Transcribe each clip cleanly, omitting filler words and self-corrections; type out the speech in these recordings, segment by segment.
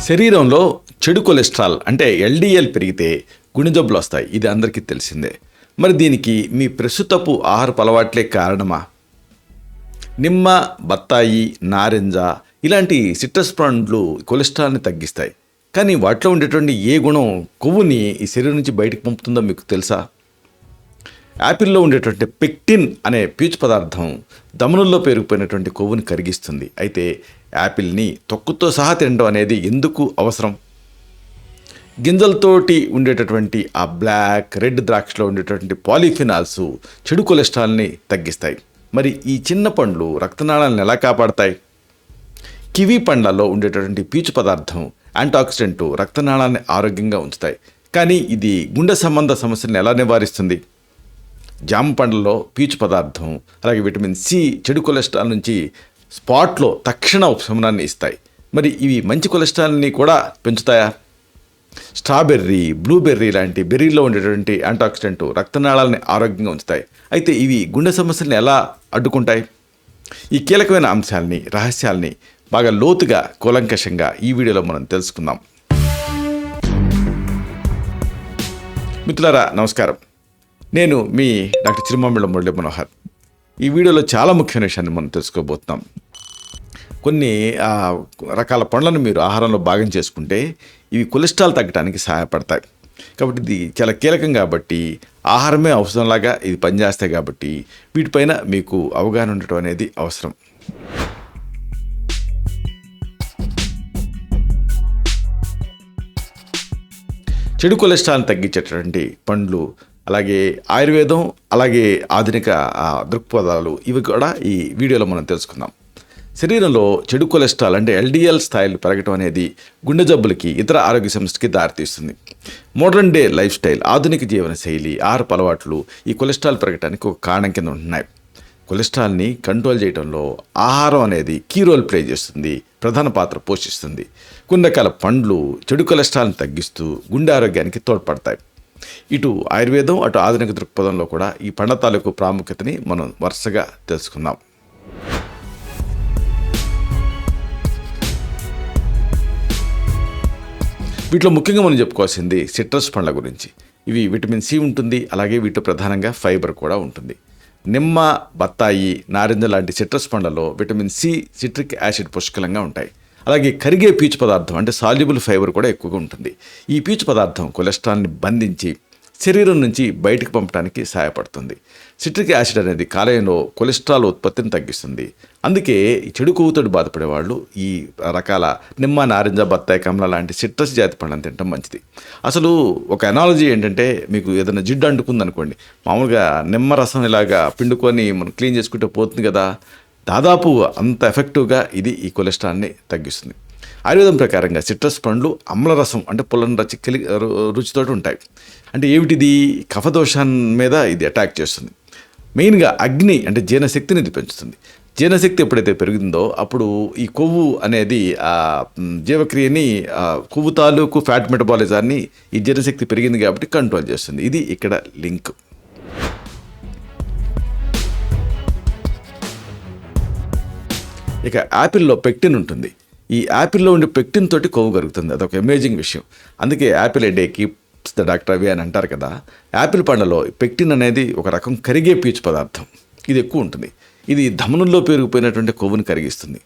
శరీరంలో చెడు కొలెస్ట్రాల్ అంటే ఎల్డిఎల్ పెరిగితే గుండె జబ్బులు వస్తాయి. ఇది అందరికీ తెలిసిందే. మరి దీనికి మీ ప్రస్తుతపు ఆహారపు అలవాట్లే కారణమా? నిమ్మ, బత్తాయి, నారింజ ఇలాంటి సిట్రస్ పండ్లు కొలెస్ట్రాల్ని తగ్గిస్తాయి. కానీ వాటిలో ఉండేటువంటి ఏ గుణం కొవ్వుని ఈ శరీరం నుంచి బయటకు పంపుతుందో మీకు తెలుసా? యాపిల్లో ఉండేటువంటి పెక్టిన్ అనే పీచు పదార్థం ధమనుల్లో పేరుకుపోయినటువంటి కొవ్వుని కరిగిస్తుంది. అయితే యాపిల్ని తొక్కుతో సహా తినడం అనేది ఎందుకు అవసరం? గింజలతోటి ఉండేటటువంటి ఆ బ్లాక్, రెడ్ ద్రాక్షలో ఉండేటటువంటి పాలిఫినాల్స్ చెడు కొలెస్ట్రాల్ని తగ్గిస్తాయి. మరి ఈ చిన్న పండ్లు రక్తనాళాలను ఎలా కాపాడతాయి? కివీ పండ్లలో ఉండేటటువంటి పీచు పదార్థం యాంటాక్సిడెంట్ రక్తనాళాన్ని ఆరోగ్యంగా ఉంచుతాయి. కానీ ఇది గుండె సంబంధ సమస్యలను ఎలా నివారిస్తుంది? జామ పండ్లలో పీచు పదార్థం అలాగే విటమిన్ సి చెడు కొలెస్ట్రాల్ నుంచి స్పాట్లో తక్షణ ఉపశమనాన్ని ఇస్తాయి. మరి ఇవి మంచి కొలెస్ట్రాల్ని కూడా పెంచుతాయా? స్ట్రాబెర్రీ, బ్లూబెర్రీ లాంటి బెర్రీలో ఉండేటువంటి యాంటాక్సిడెంట్ రక్తనాళాలని ఆరోగ్యంగా ఉంచుతాయి. అయితే ఇవి గుండె సమస్యలను ఎలా అడ్డుకుంటాయి? ఈ కీలకమైన అంశాలని, రహస్యాల్ని బాగా లోతుగా, కూలంకషంగా ఈ వీడియోలో మనం తెలుసుకుందాం. మిత్రులారా నమస్కారం. నేను మీ డాక్టర్ చిరుమామిళ్ళ మురళీ మనోహర్. ఈ వీడియోలో చాలా ముఖ్యమైన విషయాన్ని మనం తెలుసుకోబోతున్నాం. కొన్ని రకాల పండ్లను మీరు ఆహారంలో భాగం చేసుకుంటే ఇవి కొలెస్ట్రాల్ తగ్గడానికి సహాయపడతాయి. కాబట్టి ఇది చాలా కీలకం. కాబట్టి ఆహారమే అవసరంలాగా ఇది పనిచేస్తాయి. కాబట్టి వీటిపైన మీకు అవగాహన ఉండటం అనేది అవసరం. చెడు కొలెస్ట్రాల్ని తగ్గించేటటువంటి పండ్లు, అలాగే ఆయుర్వేదం, అలాగే ఆధునిక దృక్పథాలు ఇవి కూడా ఈ వీడియోలో మనం తెలుసుకుందాం. శరీరంలో చెడు కొలెస్ట్రాల్ అంటే ఎల్డిఎల్ స్థాయిలు పెరగడం అనేది గుండె జబ్బులకి, ఇతర ఆరోగ్య సమస్యలకి దారితీస్తుంది. మోడర్న్ డే లైఫ్ స్టైల్, ఆధునిక జీవన శైలి, ఆహారపు అలవాట్లు ఈ కొలెస్ట్రాల్ పెరగడానికి ఒక కారణం కింద ఉంటున్నాయి. కొలెస్ట్రాల్ని కంట్రోల్ చేయడంలో ఆహారం అనేది కీ రోల్ ప్లే చేస్తుంది, ప్రధాన పాత్ర పోషిస్తుంది. కొన్ని రకాల పండ్లు చెడు కొలెస్ట్రాల్ని తగ్గిస్తూ గుండె ఆరోగ్యానికి తోడ్పడతాయి. ఇటు ఆయుర్వేదం, అటు ఆధునిక దృక్పథంలో కూడా ఈ పండ్ల తాలూకు ప్రాముఖ్యతని మనం వరుసగా తెలుసుకుందాం. వీటిలో ముఖ్యంగా మనం చెప్పుకోవాల్సింది సిట్రస్ పండ్ల గురించి. ఇవి విటమిన్ సి ఉంటుంది, అలాగే వీటిలో ప్రధానంగా ఫైబర్ కూడా ఉంటుంది. నిమ్మ, బత్తాయి, నారింజ లాంటి సిట్రస్ పండ్లలో విటమిన్ సి, సిట్రిక్ యాసిడ్ పుష్కలంగా ఉంటాయి. అలాగే కరిగే పీచు పదార్థం అంటే సాల్యుబుల్ ఫైబర్ కూడా ఎక్కువగా ఉంటుంది. ఈ పీచు పదార్థం కొలెస్ట్రాల్ని బంధించి శరీరం నుంచి బయటకు పంపడానికి సహాయపడుతుంది. సిట్రిక్ యాసిడ్ అనేది కాలేయంలో కొలెస్ట్రాల్ ఉత్పత్తిని తగ్గిస్తుంది. అందుకే ఈ చెడు కొవ్వుతోటి బాధపడే వాళ్ళు ఈ రకాల నిమ్మ, నారింజ, బత్తాయి, కమల లాంటి సిట్రస్ జాతి పండ్లను తినడం మంచిది. అసలు ఒక అనాలజీ ఏంటంటే, మీకు ఏదైనా జిడ్డు అంటుకుందనుకోండి, మామూలుగా నిమ్మ రసం ఇలాగా పిండుకొని మనం క్లీన్ చేసుకుంటే పోతుంది కదా, దాదాపు అంత ఎఫెక్టివ్గా ఇది ఈ కొలెస్ట్రాల్ని తగ్గిస్తుంది. ఆయుర్వేదం ప్రకారంగా సిట్రస్ పండ్లు అమ్ల రసం అంటే పుల్లని రుచితోటి ఉంటాయి. అంటే ఏమిటిది? కఫదోషాన్ని మీద ఇది అటాక్ చేస్తుంది. మెయిన్గా అగ్ని అంటే జీర్ణశక్తిని ఇది పెంచుతుంది. జీర్ణశక్తి ఎప్పుడైతే పెరుగుతుందో అప్పుడు ఈ కొవ్వు అనేది జీవక్రియని, కొవ్వు తాలూకు ఫ్యాట్ మెటబాలిజాన్ని ఈ జీర్ణశక్తి పెరిగింది కాబట్టి కంట్రోల్ చేస్తుంది. ఇది ఇక్కడ లింక్. ఇక యాపిల్లో పెక్టిన్ ఉంటుంది. ఈ యాపిల్లో ఉండే పెక్టిన్ తోటి కొవ్వు కరుగుతుంది. అదొక అమేజింగ్ విషయం. అందుకే Apple A day keeps the doctor away అని అంటారు కదా. యాపిల్ పండ్లలో పెక్టిన్ అనేది ఒక రకం కరిగే పీచు పదార్థం. ఇది ఎక్కువ ఉంటుంది. ఇది ధమనుల్లో పెరిగిపోయినటువంటి కొవ్వుని కరిగిస్తుంది.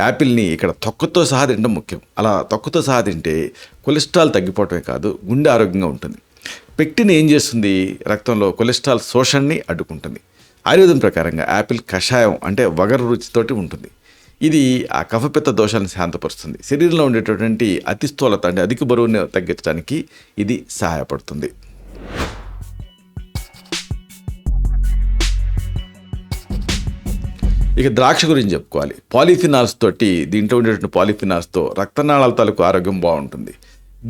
యాపిల్ని ఇక్కడ తొక్కతో సహా తినడం ముఖ్యం. అలా తొక్కతో సహా తింటే కొలెస్ట్రాల్ తగ్గిపోవటమే కాదు, గుండె ఆరోగ్యంగా ఉంటుంది. పెక్టిన్ ఏం చేస్తుంది? రక్తంలో కొలెస్ట్రాల్ శోషణని అడ్డుకుంటుంది. ఆయుర్వేదం ప్రకారంగా యాపిల్ కషాయం అంటే వగరు రుచితోటి ఉంటుంది. ఇది ఆ కఫపిత్త దోషాలను శాంతపరుస్తుంది. శరీరంలో ఉండేటటువంటి అతిస్థూలత అంటే అధిక బరువుని తగ్గించడానికి ఇది సహాయపడుతుంది. ఇక ద్రాక్ష గురించి చెప్పుకోవాలి. పాలిఫినాల్స్ తోటి, దీంట్లో ఉండేటువంటి పాలిఫినాల్స్తో రక్తనాళాల తాలూకు ఆరోగ్యం బాగుంటుంది.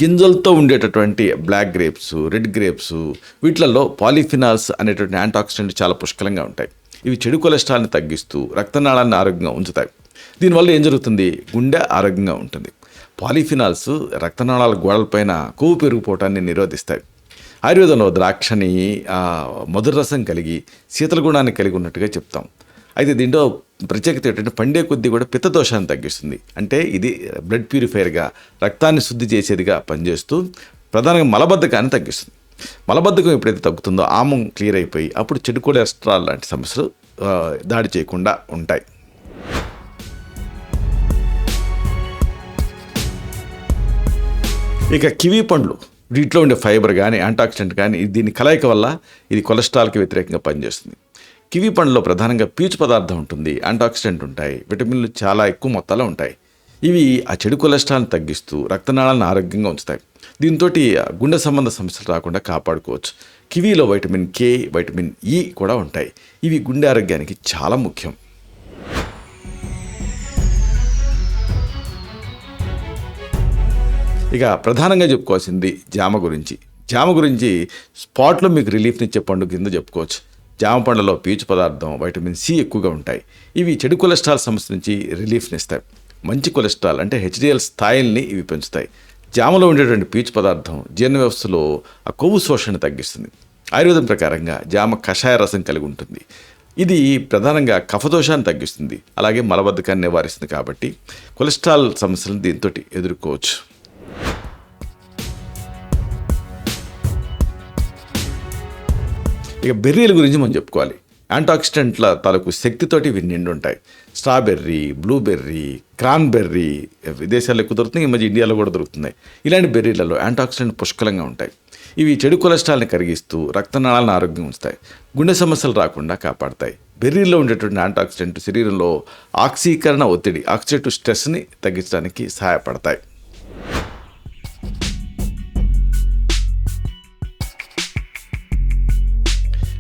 గింజలతో ఉండేటటువంటి బ్లాక్ గ్రేప్స్, రెడ్ గ్రేప్స్ వీటిలలో పాలిఫినాల్స్ అనేటువంటి యాంటాక్సిడెంట్ చాలా పుష్కలంగా ఉంటాయి. ఇవి చెడు కొలెస్ట్రాల్ని తగ్గిస్తూ రక్తనాళాన్ని ఆరోగ్యంగా ఉంచుతాయి. దీనివల్ల ఏం జరుగుతుంది? గుండె ఆరోగ్యంగా ఉంటుంది. పాలిఫినాల్స్ రక్తనాళాల గోడలపైన కొవ్వు పెరిగిపోవటాన్ని నిరోధిస్తాయి. ఆయుర్వేదంలో ద్రాక్షని మధుర రసం కలిగి శీతల గుణాన్ని కలిగి ఉన్నట్టుగా చెప్తాం. అయితే దీంట్లో ప్రత్యేకత ఏంటంటే పండే కొద్దీ కూడా పిత్త దోషాన్ని తగ్గిస్తుంది. అంటే ఇది బ్లడ్ ప్యూరిఫైయర్గా, రక్తాన్ని శుద్ధి చేసేదిగా పనిచేస్తూ ప్రధానంగా మలబద్ధకాన్ని తగ్గిస్తుంది. మలబద్ధకం ఎప్పుడైతే తగ్గుతుందో ఆమం క్లియర్ అయిపోయి అప్పుడు చెడు కొలెస్ట్రాల్ లాంటి సమస్యలు దాడి చేయకుండా ఉంటాయి. ఇక కివీ పండ్లు, వీటిలో ఉండే ఫైబర్ కానీ యాంటాక్సిడెంట్ కానీ దీని కలయిక వల్ల ఇది కొలెస్ట్రాల్కి వ్యతిరేకంగా పనిచేస్తుంది. కివీ పండ్లో ప్రధానంగా పీచు పదార్థం ఉంటుంది, యాంటాక్సిడెంట్ ఉంటాయి, విటమిన్లు చాలా ఎక్కువ మొత్తాలో ఉంటాయి. ఇవి ఆ చెడు కొలెస్ట్రాల్ని తగ్గిస్తూ రక్తనాళాలను ఆరోగ్యంగా ఉంచుతాయి. దీంతో గుండె సంబంధ సమస్యలు రాకుండా కాపాడుకోవచ్చు. కివీలో వైటమిన్ కే, వైటమిన్ ఈ కూడా ఉంటాయి. ఇవి గుండె ఆరోగ్యానికి చాలా ముఖ్యం. ఇక ప్రధానంగా చెప్పుకోవాల్సింది జామ గురించి. జామ గురించి స్పాట్లో మీకు రిలీఫ్నిచ్చే పండు కింద చెప్పుకోవచ్చు. జామ పండ్లలో పీచు పదార్థం, వైటమిన్ సి ఎక్కువగా ఉంటాయి. ఇవి చెడు కొలెస్ట్రాల్ సమస్య నుంచి రిలీఫ్నిస్తాయి. మంచి కొలెస్ట్రాల్ అంటే హెచ్డిఎల్ స్థాయిల్ని ఇవి పెంచుతాయి. జామలో ఉండేటువంటి పీచు పదార్థం జీర్ణ వ్యవస్థలో ఆ కొవ్వు శోషణ తగ్గిస్తుంది. ఆయుర్వేదం ప్రకారంగా జామ కషాయ రసం కలిగి ఉంటుంది. ఇది ప్రధానంగా కఫదోషాన్ని తగ్గిస్తుంది, అలాగే మలబద్ధకాన్ని నివారిస్తుంది. కాబట్టి కొలెస్ట్రాల్ సమస్యలను దీంతో ఎదుర్కోవచ్చు. ఇక బెర్రీల గురించి మనం చెప్పుకోవాలి. యాంటాక్సిడెంట్ల తాలూకు శక్తితోటి ఇవి నిండి ఉంటాయి. స్ట్రాబెర్రీ, బ్లూబెర్రీ, క్రాన్బెర్రీ విదేశాల్లో ఎక్కువ దొరుకుతున్నాయి, ఈ మధ్య ఇండియాలో కూడా దొరుకుతున్నాయి. ఇలాంటి బెర్రీలలో యాంటాక్సిడెంట్ పుష్కలంగా ఉంటాయి. ఇవి చెడు కొలెస్ట్రాల్ని కరిగిస్తూ రక్తనాళాలను ఆరోగ్యం ఉంచుతాయి, గుండె సమస్యలు రాకుండా కాపాడతాయి. బెర్రీలో ఉండేటువంటి యాంటాక్సిడెంట్ శరీరంలో ఆక్సీకరణ ఒత్తిడి, ఆక్సిడేటివ్ స్ట్రెస్ని తగ్గించడానికి సహాయపడతాయి.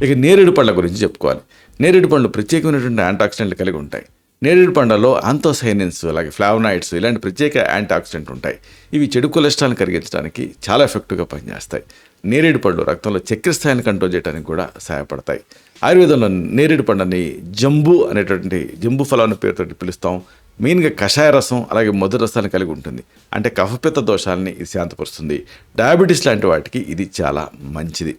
ఇక నేరేడు పళ్ళ గురించి చెప్పుకోవాలి. నేరేడు పండ్లు ప్రత్యేకమైనటువంటి యాంటాక్సిడెంట్లు కలిగి ఉంటాయి. నేరేడు పండ్లలో ఆంథోసైనిన్స్, అలాగే ఫ్లావనాయిడ్స్ ఇలాంటి ప్రత్యేక యాంటాక్సిడెంట్ ఉంటాయి. ఇవి చెడు కొలెస్ట్రాల్ని కరిగించడానికి చాలా ఎఫెక్టివ్గా పనిచేస్తాయి. నేరేడు పళ్ళు రక్తంలో చక్కెర స్థాయిని కంట్రోల్ చేయడానికి కూడా సహాయపడతాయి. ఆయుర్వేదంలో నేరేడు పండుని జంబు అనేటువంటి జంబు ఫలం అనే పేరుతో పిలుస్తాం. మెయిన్గా కషాయ రసం, అలాగే మధుర రసాన్ని కలిగి ఉంటుంది. అంటే కఫపిత్త దోషాలని ఇది శాంతపరుస్తుంది. డయాబెటీస్ లాంటి వాటికి ఇది చాలా మంచిది.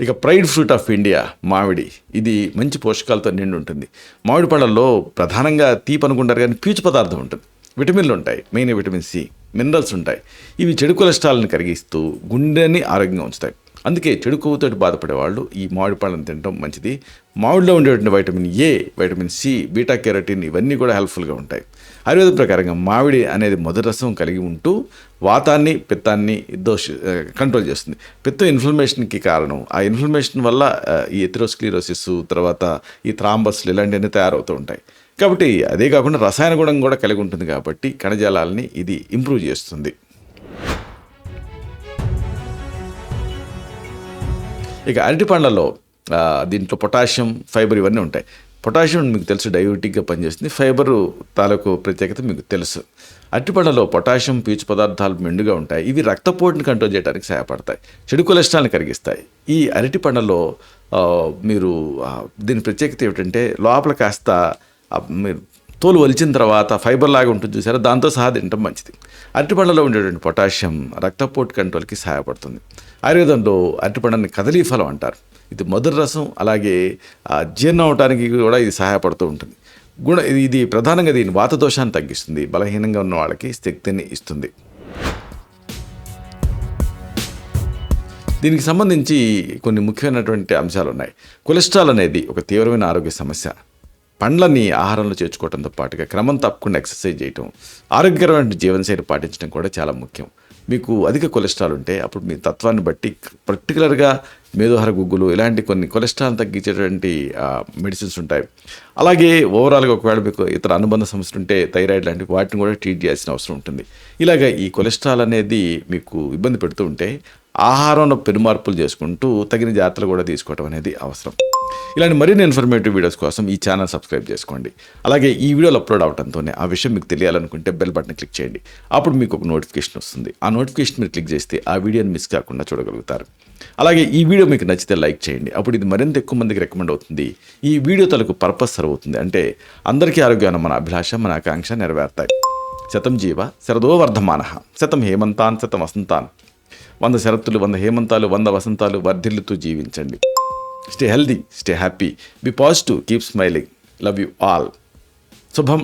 ఇక ప్రైడ్ ఫ్రూట్ ఆఫ్ ఇండియా మామిడి, ఇది మంచి పోషకాలతో నిండి ఉంటుంది. మామిడి పళ్ళల్లో ప్రధానంగా తీపి అనుకుంటారు కానీ పీచు పదార్థం ఉంటుంది, విటమిన్లు ఉంటాయి, మెయిన్ విటమిన్ సి, మినరల్స్ ఉంటాయి. ఇవి చెడు కొలెస్ట్రాల్ని కరిగిస్తూ గుండెని ఆరోగ్యంగా ఉంచుతాయి. అందుకే చెడు కొవ్వుతోటి బాధపడే వాళ్ళు ఈ మామిడి పళ్ళని తినడం మంచిది. మామిడిలో ఉండేటువంటి vitamin A, vitamin C, beta carotene ఇవన్నీ కూడా హెల్ప్ఫుల్గా ఉంటాయి. ఆయుర్వేదం ప్రకారంగా మామిడి అనేది మధుర రసం కలిగి ఉంటూ వాతాన్ని, పిత్తాన్ని కంట్రోల్ చేస్తుంది. పిత్తం ఇన్ఫ్లమేషన్కి కారణం. ఆ ఇన్ఫ్లమేషన్ వల్ల ఈ ఎథెరోస్క్లిరోసిస్, తర్వాత ఈ థ్రాంబస్లు ఇలాంటివన్నీ తయారవుతూ ఉంటాయి. కాబట్టి అదే కాకుండా రసాయన గుణం కూడా కలిగి ఉంటుంది. కాబట్టి కణజాలాలని ఇది ఇంప్రూవ్ చేస్తుంది. ఇక అరటి పండ్లలో దీంట్లో పొటాషియం, ఫైబర్ ఇవన్నీ ఉంటాయి. పొటాషియం మీకు తెలుసు డైయూటిక్గా పనిచేస్తుంది. ఫైబరు తాలూకు ప్రత్యేకత మీకు తెలుసు. అరటిపండ్లలో పొటాషియం, పీచు పదార్థాలు మెండుగా ఉంటాయి. ఇవి రక్తపోటుని కంట్రోల్ చేయడానికి సహాయపడతాయి, చెడు కొలెస్ట్రాల్ని కరిగిస్తాయి. ఈ అరటి పండ్లలో మీరు దీని ప్రత్యేకత ఏమిటంటే లోపల కాస్త మీరు తోలు వలిచిన తర్వాత ఫైబర్ లాగా ఉంటుంది చూసారా, దాంతో సహా తినడం మంచిది. అరటిపండ్లలో ఉండేటువంటి పొటాషియం రక్తపోటు కంట్రోల్కి సహాయపడుతుంది. ఆయుర్వేదంలో అరటిపండుని కదలీ ఫలం అంటారు. ఇది మధుర రసం, అలాగే జీర్ణం అవడానికి కూడా ఇది సహాయపడుతూ ఉంటుంది. ఇది ప్రధానంగా దీని వాత దోషాన్ని తగ్గిస్తుంది, బలహీనంగా ఉన్న వాళ్ళకి శక్తిని ఇస్తుంది. దీనికి సంబంధించి కొన్ని ముఖ్యమైనటువంటి అంశాలు ఉన్నాయి. కొలెస్ట్రాల్ అనేది ఒక తీవ్రమైన ఆరోగ్య సమస్య. పండ్లని ఆహారంలో చేర్చుకోవడంతో పాటుగా క్రమం తప్పకుండా ఎక్సర్సైజ్ చేయటం, ఆరోగ్యకరమైన జీవనశైలి పాటించడం కూడా చాలా ముఖ్యం. మీకు అధిక కొలెస్ట్రాల్ ఉంటే అప్పుడు మీ తత్వాన్ని బట్టి పర్టికులర్గా మేదోహార గుగ్గులు ఇలాంటి కొన్ని కొలెస్ట్రాల్ తగ్గించేటువంటి మెడిసిన్స్ ఉంటాయి. అలాగే ఓవరాల్గా ఒకవేళ మీకు ఇతర అనుబంధ సమస్యలు ఉంటే థైరాయిడ్ లాంటి వాటిని కూడా ట్రీట్ చేయాల్సిన అవసరం ఉంటుంది. ఇలాగ ఈ కొలెస్ట్రాల్ అనేది మీకు ఇబ్బంది పెడుతూ ఉంటే ఆహారంలో పెనుమార్పులు చేసుకుంటూ తగిన జాగ్రత్తలు కూడా తీసుకోవడం అనేది అవసరం. ఇలాంటి మరిన్ని ఇన్ఫర్మేటివ్ వీడియోస్ కోసం ఈ ఛానల్ సబ్స్క్రైబ్ చేసుకోండి. అలాగే ఈ వీడియోలు అప్లోడ్ అవడంతోనే ఆ విషయం మీకు తెలియాలనుకుంటే బెల్ బటన్ క్లిక్ చేయండి. అప్పుడు మీకు ఒక నోటిఫికేషన్ వస్తుంది. ఆ నోటిఫికేషన్ మీరు క్లిక్ చేస్తే ఆ వీడియోని మిస్ కాకుండా చూడగలుగుతారు. అలాగే ఈ వీడియో మీకు నచ్చితే లైక్ చేయండి. అప్పుడు ఇది మరింత ఎక్కువ మందికి రికమెండ్ అవుతుంది. ఈ వీడియో తలకు పర్పస్ సర్వ్ అవుతుంది. అంటే అందరికీ ఆరోగ్యాన్ని మన అభిలాష, మన ఆకాంక్ష నెరవేరుతాయి. శతం జీవ శరదో వర్ధమానః, శతం హేమంతాన్ శతం వసంతాన్, 100 శరత్తులు, 100 హేమంతాలు, 100 వసంతాలు వర్ధిల్లుతూ జీవించండి. Stay healthy, stay happy, be positive, keep smiling. Love you all. శుభం.